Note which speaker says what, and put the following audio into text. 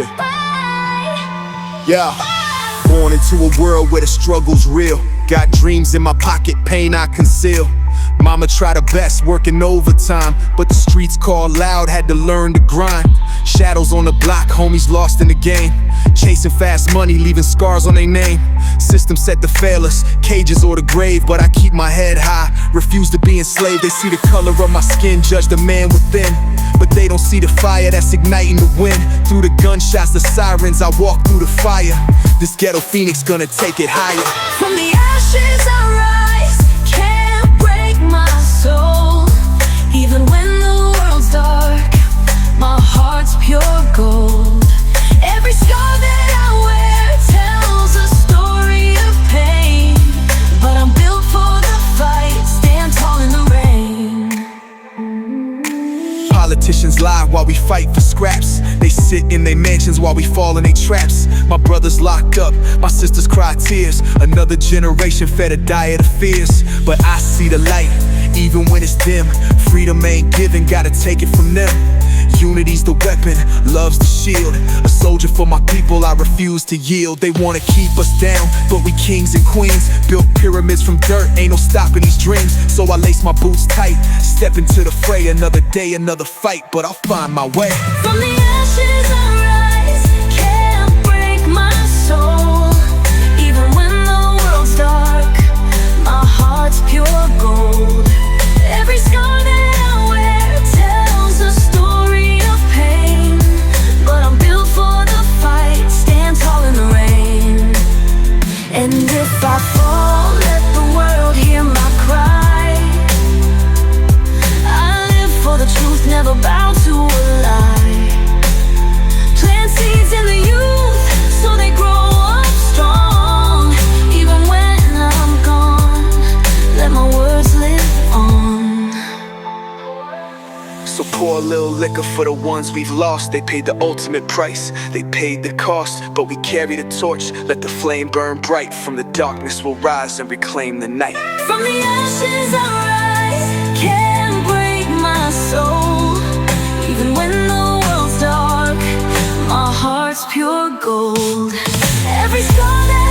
Speaker 1: shit. Yeah. Born into a world where the struggle's real. Got dreams in my pocket, pain I conceal. Mama tried her best, working overtime, but the streets called loud, had to learn to grind. Shadows on the block, homies lost in the game. Chasing fast money, leaving scars on their name. System set to fail us, cages or the grave, but I keep my head high, refuse to be enslaved. They see the color of my skin, judge the man within, but they don't see the fire that's igniting the wind. Through the gunshots, the sirens, I walk through the fire. This ghetto phoenix gonna take it higher.
Speaker 2: From the ashes I rise, can't break my soul. Even when the world's dark, my heart's pure gold. Every scar that I wear tells a story of pain, but I'm built for the fight, stand tall in the rain.
Speaker 1: Politicians lie while we fight for scraps. They sit in their mansions while we fall in their traps. My brother's locked up, my sisters cry tears. Another generation fed a diet of fears. But I see the light, even when it's dim. Freedom ain't given, gotta take it from them. Unity's the weapon, love's the shield. A soldier for my people, I refuse to yield. They wanna keep us down, but we kings and queens. Built pyramids from dirt, ain't no stopping these dreams. So I lace my boots tight, step into the fray. Another day, another fight, but I'll find my way.
Speaker 2: From the ashes I rise, can't break my soul. Even when the world's dark, my heart's pure gold. Every scar that I wear tells a story of pain, but I'm built for the fight, stand tall in the rain. And if I fall, let the world hear my cry. I live for the truth, never bow to a lie. Plant seeds in the youth, so they grow up strong. Even when I'm gone, let my words live on.
Speaker 1: So pour a little liquor for the ones we've lost. They paid the ultimate price, they paid the cost, but we carry the torch, let the flame burn bright. From the darkness we'll rise and reclaim the night.
Speaker 2: From the ashes I rise, can't break my soul. Even when the world's dark, my heart's pure gold. Every scar that